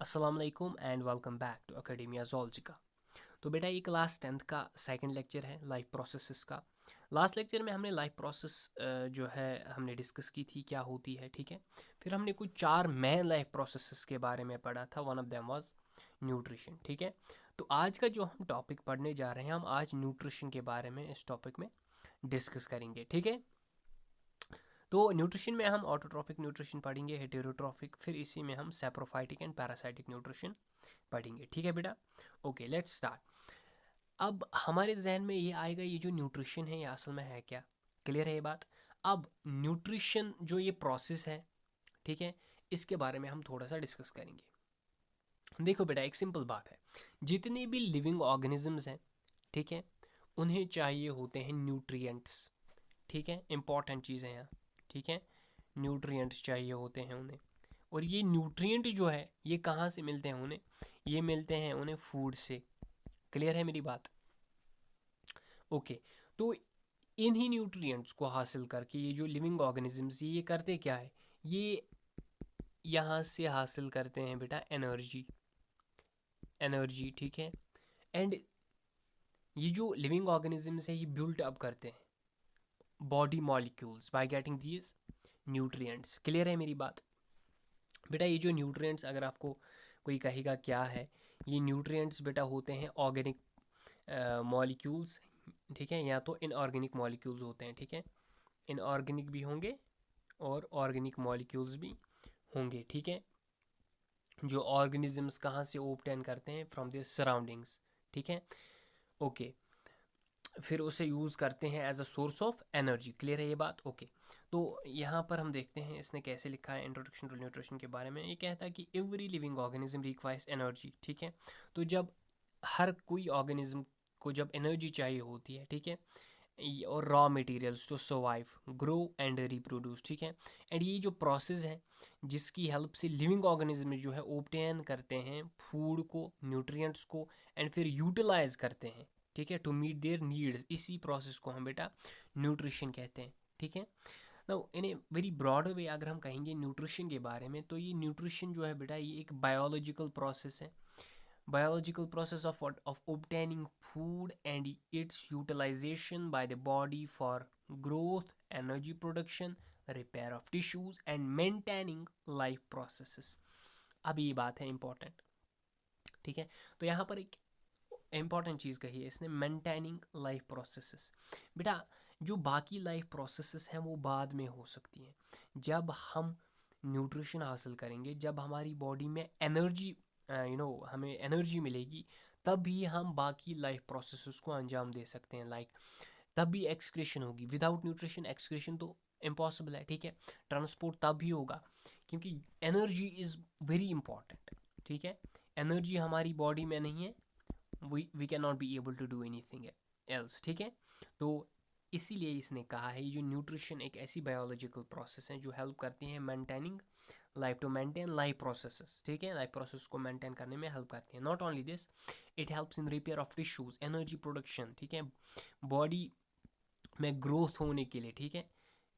अस्सलाम वालेकुम and welcome back to Academia Zoologica. तो बेटा ये क्लास 10th का सेकंड लेक्चर है लाइफ प्रोसेसेस का। लास्ट लेक्चर में हमने लाइफ प्रोसेस जो है हमने डिस्कस की थी क्या होती है, ठीक है। फिर हमने कुछ चार मेन लाइफ प्रोसेसेस के बारे में पढ़ा था। One of them was nutrition, ठीक है। तो आज का जो हम टॉपिक पढ़ने जा रहे हैं, हम आज न्यूट्रिशन के बारे में इस टॉपिक में डिस्कस करेंगे, ठीक है। तो न्यूट्रिशन में हम ऑटोट्रॉफिक न्यूट्रिशन पढ़ेंगे, हेटेरोट्रॉफिक, फिर इसी में हम सेप्रोफाइटिक एंड पैरासाइटिक न्यूट्रिशन पढ़ेंगे, ठीक है बेटा। Okay, let's start. अब हमारे जहन में ये आएगा, ये जो न्यूट्रिशन है ये असल में है क्या। क्लियर है ये बात। अब न्यूट्रिशन जो ये प्रोसेस है, ठीक है, इसके बारे में हम थोड़ा सा डिस्कस करेंगे। देखो बेटा, एक सिंपल बात है, जितने भी लिविंग ऑर्गेनिजम्स हैं, ठीक है, उन्हें चाहिए होते हैं न्यूट्रिएंट्स, ठीक है। इंपॉर्टेंट चीज़ है यहाँ, ठीक है। न्यूट्रिएंट्स चाहिए होते हैं उन्हें, और ये न्यूट्रिएंट जो है ये कहाँ से मिलते हैं उन्हें, ये मिलते हैं उन्हें फूड से। क्लियर है मेरी बात। ओके, तो इन्हीं न्यूट्रिएंट्स को हासिल करके ये जो लिविंग ऑर्गेनिजम्स ये करते क्या है, ये यहाँ से हासिल करते हैं बेटा एनर्जी। एनर्जी, ठीक है। एंड ये जो लिविंग ऑर्गेनिजम्स है ये बिल्ट अप करते हैं body molecules by getting these nutrients. Clear है मेरी बात। बेटा ये जो न्यूट्रिएंट्स अगर आपको कोई कहेगा क्या है, ये न्यूट्रिएंट्स बेटा होते हैं ऑर्गेनिक मॉलिक्यूल्स, ठीक है, या तो इनऑर्गेनिक मॉलिक्यूल्स होते हैं, ठीक है। इनऑर्गेनिक भी होंगे और ऑर्गेनिक मॉलिक्यूल्स भी होंगे, ठीक है। जो ऑर्गेनिजम्स कहाँ से ऑब्टेन करते हैं, फ्रॉम देयर सराउंडिंग्स, ठीक है। ओके, फिर उसे यूज़ करते हैं as a source of energy. Clear है ये बात। ओके, तो यहाँ पर हम देखते हैं इसने कैसे लिखा है इंट्रोडक्शन टू न्यूट्रिशन के बारे में। ये कहता है कि every living organism requires energy, ठीक है। तो जब हर कोई ऑर्गेनिज्म को जब एनर्जी चाहिए होती है, ठीक है, और raw materials to survive, grow and reproduce, ठीक है। एंड ये जो प्रोसेस है जिसकी हेल्प से लिविंग ऑर्गेनिज्म जो है ओब्टेन करते हैं फूड को, न्यूट्रिएंट्स को, एंड फिर यूटिलाइज करते हैं, ठीक है, टू मीट देयर नीड्स, इसी प्रोसेस को हम बेटा न्यूट्रिशन कहते हैं, ठीक है। Now in a very broad way अगर हम कहेंगे न्यूट्रिशन के बारे में, तो ये न्यूट्रिशन जो है बेटा ये एक बायोलॉजिकल प्रोसेस है। Biological process of obtaining food and its utilization by the body for growth, energy production, repair of tissues and maintaining life processes। अब ये बात है इम्पॉर्टेंट, ठीक है। तो यहाँ पर एक इम्पॉर्टेंट चीज़ कही है इसने, मेंटेनिंग लाइफ प्रोसेसेस। बेटा जो बाकी लाइफ प्रोसेसेस हैं वो बाद में हो सकती हैं, जब हम न्यूट्रिशन हासिल करेंगे, जब हमारी बॉडी में एनर्जी हमें एनर्जी मिलेगी, तब भी हम बाकी लाइफ प्रोसेसेस को अंजाम दे सकते हैं। लाइक तब भी एक्सक्रीशन होगी, विदाउट न्यूट्रिशन एक्सक्रीशन तो इम्पॉसिबल है, ठीक है। ट्रांसपोर्ट तब भी होगा, क्योंकि एनर्जी इज़ वेरी इंपॉर्टेंट, ठीक है। एनर्जी हमारी बॉडी में नहीं है, we can not be able to do anything else, ठीक है। तो इसीलिए इसने कहा है ये जो न्यूट्रिशन एक ऐसी बायोलॉजिकल प्रोसेस है जो हेल्प करती है maintaining life, to maintain life processes, ठीक है। लाइफ प्रोसेस को मेंटेन करने में हेल्प करती है। Not only this, it helps in repair of tissues, energy production, ठीक है, बॉडी में ग्रोथ होने के लिए, ठीक है।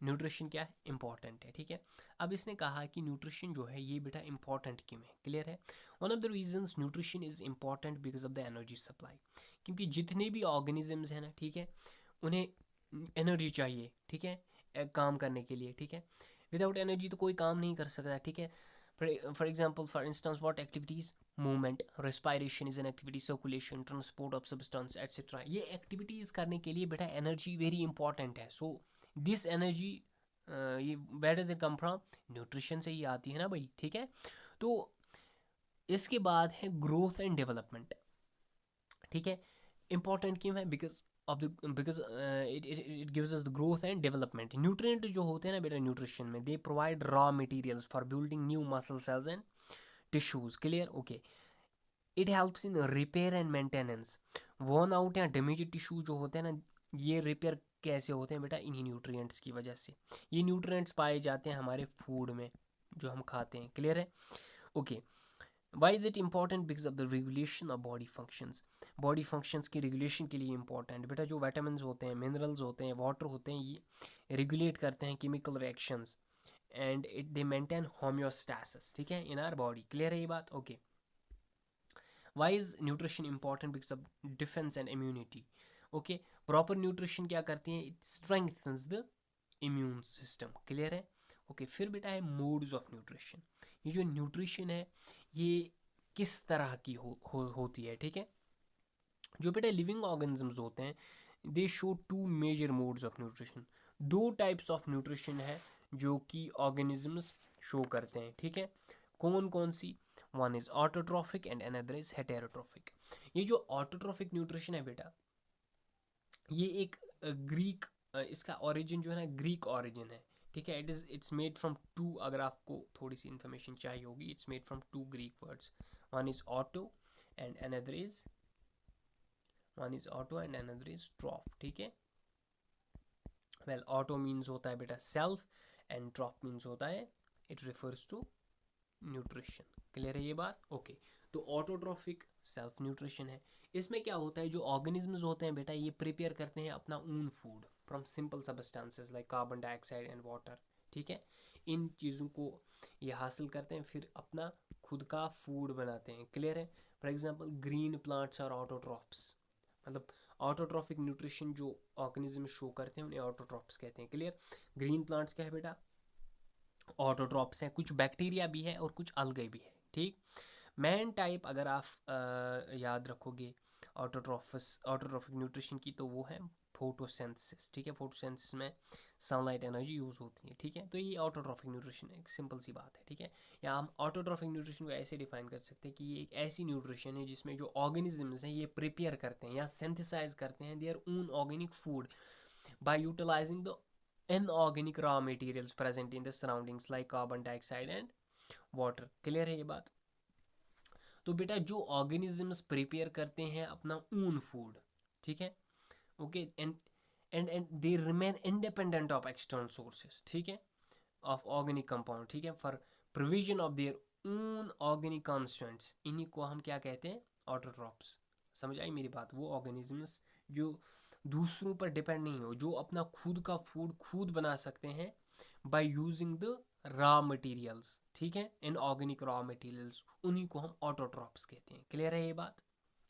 न्यूट्रिशन क्या है, इंपॉर्टेंट है, ठीक है। अब इसने कहा कि न्यूट्रिशन जो है ये बेटा इंपॉर्टेंट क्यों है। क्लियर है। One of the reasons nutrition is important because of the energy supply, क्योंकि जितने भी ऑर्गेनिजम्स हैं ना, ठीक है, उन्हें एनर्जी चाहिए, ठीक है, काम करने के लिए, ठीक है। विदाउट एनर्जी तो कोई काम नहीं कर सकता, ठीक है। For example, for instance what activities, movement, respiration is an activity, circulation, transport of substance etcetera, ये एक्टिविटीज़ करने के लिए बेटा एनर्जी वेरी इंपॉर्टेंट है। सो दिस एनर्जी ये where does it come from, nutrition से ही आती है ना भाई, ठीक है। तो इसके बाद है ग्रोथ एंड डेवलपमेंट, ठीक है। इंपॉर्टेंट क्यों है, because it gives us the growth and development. Nutrient जो होते हैं ना बेटा न्यूट्रिशन में, they provide raw materials for building new muscle cells and tissues. Clear. Okay, it helps in repair and maintenance. Worn out या damage tissue जो होते हैं ना, ये रिपेयर कैसे होते हैं बेटा, इन्हीं न्यूट्रिएंट्स की वजह से। ये न्यूट्रिएंट्स पाए जाते हैं हमारे फूड में जो हम खाते हैं। क्लियर है। Okay, why is it important, because of the regulation of body functions. Body functions की रेगुलेशन के लिए इंपॉर्टेंट बेटा, जो विटामिन्स होते हैं, मिनरल्स होते हैं, वाटर होते हैं, ये रेगुलेट करते हैं chemical reactions, and it they maintain homeostasis, ठीक है, इन आवर बॉडी। क्लियर है ये बात। Okay, why is nutrition important? Because of defence and immunity. Okay, proper nutrition क्या करती है? It strengthens the immune system. Clear है? ओके, फिर बेटा है मोड्स ऑफ न्यूट्रिशन। ये जो न्यूट्रिशन है ये किस तरह की होती है, ठीक है? जो बेटा लिविंग ऑर्गेनिजम्स होते हैं they show two major modes of nutrition. दो टाइप्स ऑफ न्यूट्रिशन है जो कि ऑर्गेनिजम्स शो करते हैं, ठीक है? कौन कौन सी? One is autotrophic and another is heterotrophic. ये जो ऑटोट्रॉफिक न्यूट्रिशन है बेटा, ये एक ग्रीक, इसका ओरिजिन जो है ना ग्रीक ओरिजिन है, ठीक है? इट्स मेड फ्रॉम टू, अगर आपको थोड़ी सी इन्फॉर्मेशन चाहिए होगी, it's made from two Greek words. One is auto and another is and another is troph, ठीक है? वेल, ऑटो मीन्स होता है बेटा सेल्फ एंड ट्रॉफ मीन्स होता है it refers to nutrition. Clear है ये बात? ओके, तो ऑटोट्रॉफिक सेल्फ न्यूट्रिशन है। इसमें क्या होता है, जो ऑर्गेनिजम्स होते हैं बेटा ये प्रिपेयर करते हैं अपना own food from simple substances like carbon dioxide and water, ठीक है? इन चीज़ों को ये हासिल करते हैं, फिर अपना खुद का फूड बनाते हैं। क्लियर है? फॉर एग्जांपल ग्रीन प्लांट्स और ऑटोट्रॉफ्स, मतलब ऑटोट्रॉफिक न्यूट्रिशन जो ऑर्गेनिज्म शो करते हैं उन्हें ऑटोट्रॉफ्स कहते हैं। क्लियर? ग्रीन प्लांट्स क्या है बेटा? ऑटोट्रॉप्स हैं, कुछ बैक्टीरिया भी है और कुछ अलगे भी है, ठीक? मैन टाइप अगर आप याद रखोगे ऑटोट्रॉफिक न्यूट्रिशन की, तो वो है फोटोसिंथेसिस, ठीक है? फोटोसिंथेसिस में सनलाइट एनर्जी यूज़ होती है, ठीक है? तो ये ऑटोट्रॉफिक न्यूट्रिशन है, एक सिंपल सी बात है, ठीक है? या हम ऑटोट्रॉफिक न्यूट्रिशन को ऐसे डिफाइन कर सकते हैं कि ये एक ऐसी न्यूट्रिशन है जिसमें जो ऑर्गेनिजम्स हैं ये प्रिपेयर करते हैं या सिंथेसाइज करते हैं their own organic food by utilizing the inorganic raw materials present in the surroundings like carbon dioxide and water। Clear है ये बात? तो बेटा जो ऑर्गेनिजम्स प्रिपेयर करते हैं अपना ओन फूड, ठीक है? Okay, and they remain independent of external sources, ठीक है? ऑफ ऑर्गेनिक कंपाउंड, ठीक है? For provision of their own organic constants, इन्हीं को हम क्या कहते हैं? ऑटोट्रॉप्स। समझ आई मेरी बात? वो ऑर्गेनिजम्स जो दूसरों पर डिपेंड नहीं हो, जो अपना खुद का फूड खुद बना सकते हैं by using the raw materials, ठीक है? इन ऑर्गेनिक रॉ मटेरियल्स, उन्हीं को हम ऑटोट्रॉप्स कहते हैं। क्लियर है ये बात?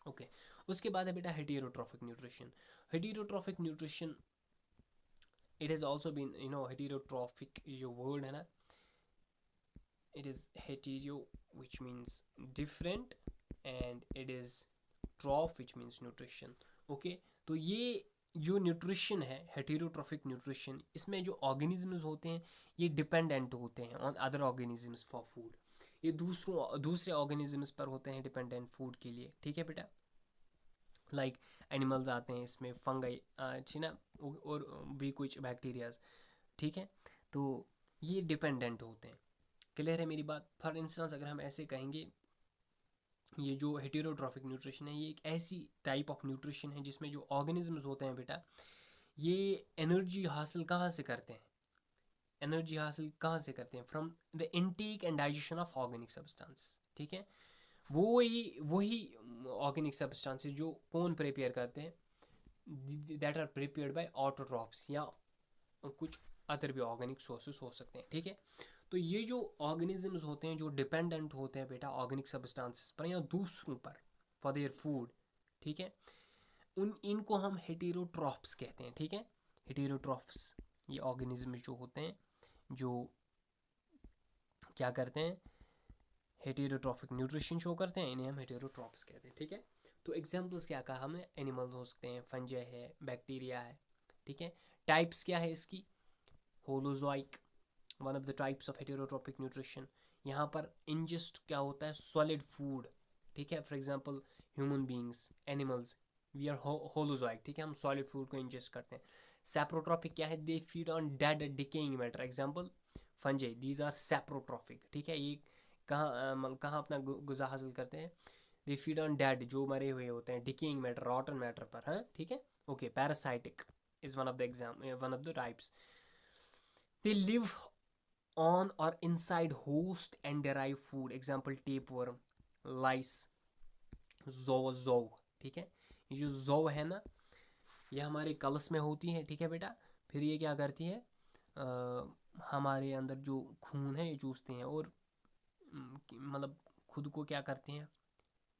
ओके, उसके बाद है बेटा heterotrophic nutrition. Heterotrophic nutrition, it has also been heterotrophic जो वर्ड है ना, it is hetero which means different and it is troph which means nutrition। Okay, तो ये जो न्यूट्रिशन है हेटेरोट्रॉफिक न्यूट्रिशन, इसमें जो ऑर्गेनिजम्स होते हैं ये डिपेंडेंट होते हैं on other organisms for food. ये दूसरे ऑर्गेनिजम्स पर होते हैं डिपेंडेंट फूड के लिए, ठीक है बेटा? लाइक एनिमल्स आते हैं इसमें, फंगाई, ठीक ना, और भी कुछ बैक्टीरियाज, ठीक है? तो ये डिपेंडेंट होते हैं। क्लियर है मेरी बात? फॉर इंस्टेंस अगर हम ऐसे कहेंगे, ये जो हेटेरोट्रॉफिक न्यूट्रिशन है ये एक ऐसी टाइप ऑफ न्यूट्रिशन है जिसमें जो ऑर्गेनिजम्स होते हैं बेटा ये एनर्जी हासिल कहाँ से करते हैं? एनर्जी हासिल कहाँ से करते हैं? From the intake and digestion of organic substance, ठीक है? वही ऑर्गेनिक सब्सटेंसेस जो कौन प्रिपेयर करते हैं? That are prepared by autotrophs या कुछ अदर भी ऑर्गेनिक सोर्सेस हो सकते हैं, ठीक है? तो ये जो ऑर्गेनिजम्स होते हैं जो डिपेंडेंट होते हैं बेटा ऑर्गेनिक सब्सटेंसेस पर या दूसरों पर फॉर देयर फूड, ठीक है? इनको हम हेटेरोट्रॉफ्स कहते हैं, ठीक है? हेटेरोट्रॉफ्स ये ऑर्गेनिज्म जो होते हैं जो क्या करते हैं? हेटेरोट्रॉफिक न्यूट्रिशन शो करते हैं, इन्हें हम हेटेरोट्रॉफ्स कहते हैं, ठीक है? तो एग्जांपल्स क्या कहा हमने? एनिमल्स हो सकते हैं, फंजाई है, बैक्टीरिया है, ठीक है? टाइप्स क्या है इसकी? Holozoic, one of the types of heterotrophic nutrition. यहाँ पर इंजेस्ट क्या होता है? सॉलिड फूड, ठीक है? For example human beings, animals, we are holozoic, ठीक है? हम सॉलिड फूड को इंजेस्ट करते हैं। सैप्रोट्रॉपिक क्या है? They feed on dead decaying matter, example fungi, these are saprotrophic, ठीक है? ये कहाँ अपना गुज़ा हासिल करते हैं? दे फीड ऑन डेड, जो मरे हुए होते हैं, डिकेइंग मैटर, रॉटन मैटर पर, हाँ, ठीक है? Okay, parasitic is one of the types. They live on or inside host and derive food, example tapeworm, lice, zoo, ठीक है? ये जो zoo है ना ये हमारे कलस में होती है, ठीक है बेटा? फिर ये क्या करती है? हमारे अंदर जो खून है ये चूसते हैं और मतलब खुद को क्या करते हैं?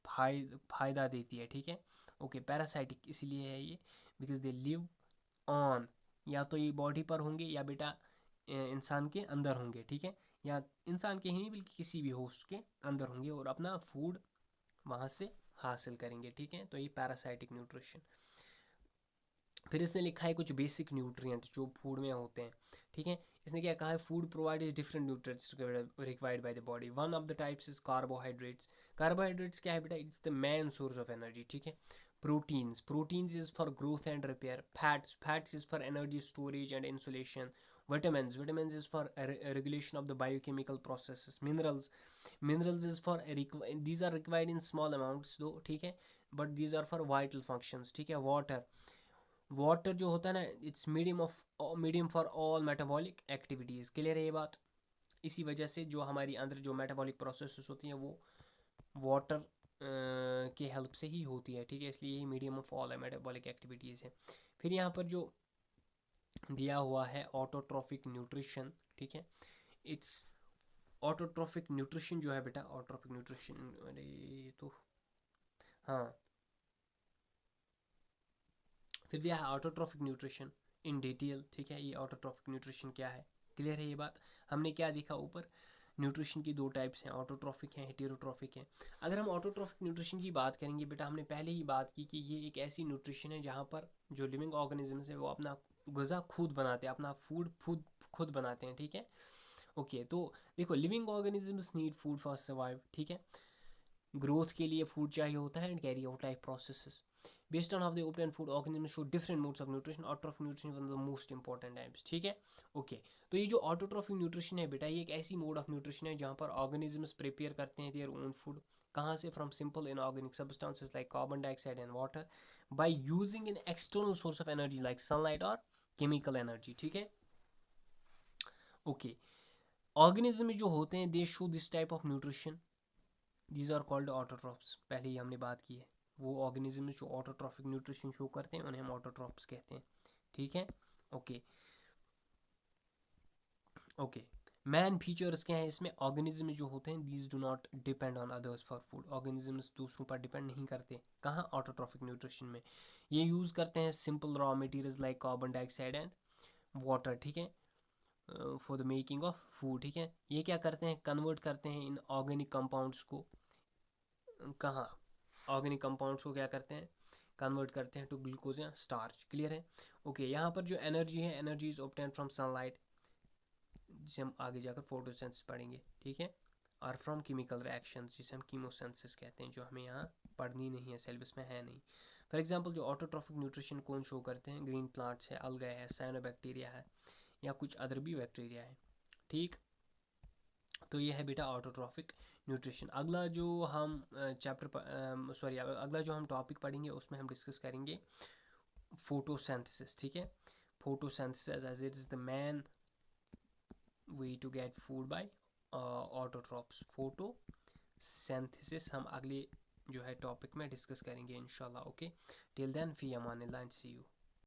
फ़ायदा देती है, ठीक है। ओके, पैरासाइटिक इसलिए है ये बिकॉज दे लिव ऑन, या तो ये बॉडी पर होंगे या बेटा इंसान के अंदर होंगे, ठीक है, या इंसान के ही नहीं बल्कि किसी भी होस्ट के अंदर होंगे और अपना फूड वहाँ से हासिल करेंगे, ठीक है। तो ये पैरासाइटिक न्यूट्रिशन। फिर इसने लिखा है कुछ बेसिक न्यूट्रिएंट्स जो फूड में होते हैं, ठीक है। इसने क्या कहा है, food provide is different nutrients required by the body. One of the types is carbohydrates. Carbohydrates क्या है बेटा, it's the main source of energy, ठीक है। Proteins, proteins is for growth and repair. Fats, fats is for energy storage and insulation. vitamins, vitamins is for regulation of the biochemical processes. Minerals, minerals is for these are required in small amounts though, ठीक है, but these are for vital functions, ठीक है। water, water जो होता है ना, it's medium for all metabolic activities. Clear है ये बात। इसी वजह से जो हमारी अंदर जो मेटाबॉलिक प्रोसेसेस होती हैं वो वाटर के हेल्प से ही होती है, ठीक है, इसलिए ये medium of all metabolic activities है। फिर यहाँ पर जो दिया हुआ है ऑटोट्रॉफिक न्यूट्रिशन, ठीक है, इट्स ऑटोट्रॉफिक न्यूट्रिशन जो है बेटा, ऑटोट्रॉफिक न्यूट्रिशन, अरे ये तो हाँ, फिर दिया है ऑटोट्रॉफिक न्यूट्रिशन इन डिटेल, ठीक है। ये ऑटोट्रॉफिक न्यूट्रिशन क्या है, क्लियर है ये बात। हमने क्या देखा ऊपर, न्यूट्रिशन की दो टाइप्स हैं, ऑटोट्रॉफिक हैं, हेटेरोट्रॉफिक हैं। अगर हम ऑटोट्रॉफिक न्यूट्रिशन की बात करेंगे बेटा, हमने पहले ही बात की कि ये एक ऐसी न्यूट्रिशन है जहाँ पर जो लिविंग ऑर्गेनिजम्स है वो अपना गज़ा खुद बनाते हैं, अपना फूड खुद बनाते हैं, ठीक है। ओके, तो देखो, living organisms need food for survive, ठीक है। ग्रोथ के लिए फूड चाहिए होता है and carry out life processes. Based on how they obtain food, organisms show different modes of nutrition. Autotrophic nutrition is one of the most important types, ठीक है। Okay, तो ये जो ऑटोट्रॉफिक न्यूट्रिशन है बेटा, ये एक ऐसी मोड ऑफ न्यूट्रिशन है जहाँ पर ऑर्गेनिजम्स प्रिपेयर करते हैं देयर ओन फूड। कहाँ से, from simple inorganic substances like carbon dioxide and water, by using an external source of energy like sunlight और केमिकल एनर्जी, ठीक है। ओके, ऑर्गेनिज्म जो होते हैं they show this type of nutrition, these are called autotrophs. पहले ही हमने बात की है, वो ऑर्गेनिज्म जो ऑटोट्रॉफिक न्यूट्रिशन शो करते हैं उन्हें हम ऑटोट्रॉफ्स कहते हैं, ठीक है। ओके ओके, मैन फीचर्स क्या है इसमें, ऑर्गेनिज्म जो होते हैं these do not depend on others for food. Organisms दूसरों पर डिपेंड नहीं करते, कहाँ, ऑटोट्रॉफिक न्यूट्रिशन में। ये यूज़ करते हैं simple raw materials like carbon dioxide and water, ठीक है, for the making of food, ठीक है। ये क्या करते हैं, कन्वर्ट करते हैं इन ऑर्गेनिक कंपाउंड्स को, कहाँ, ऑर्गेनिक कंपाउंड्स को क्या करते हैं, कन्वर्ट करते हैं टू ग्लूकोज या स्टार्च, क्लियर है। ओके, यहाँ पर जो एनर्जी है, energy is obtain from sunlight, जिसे हम आगे जाकर फोटोसिंथेसिस पढ़ेंगे, ठीक है, और फ्रॉम केमिकल रिएक्शंस जिसे हम कीमोसिंथेसिस कहते हैं, जो हमें यहाँ पढ़नी नहीं है, सिलेबस में है नहीं। फॉर एग्जांपल जो ऑटोट्रॉफिक न्यूट्रिशन कौन शो करते हैं, ग्रीन प्लांट्स है, अलगे है, साइनोबैक्टीरिया है, या कुछ अदर भी बैक्टीरिया है, ठीक। तो ये है बेटा ऑटोट्रॉफिक न्यूट्रिशन। अगला जो हम अगला जो हम टॉपिक पढ़ेंगे उसमें हम डिस्कस करेंगे फोटोसिंथेसिस, ठीक है। Photosynthesis as it is the main way to get food by autotrophs. Photosynthesis हम अगले जो है टॉपिक में डिस्कस करेंगे इंशाल्लाह। ओके, टिल देन फी अमान अल्लाह एंड सी यू।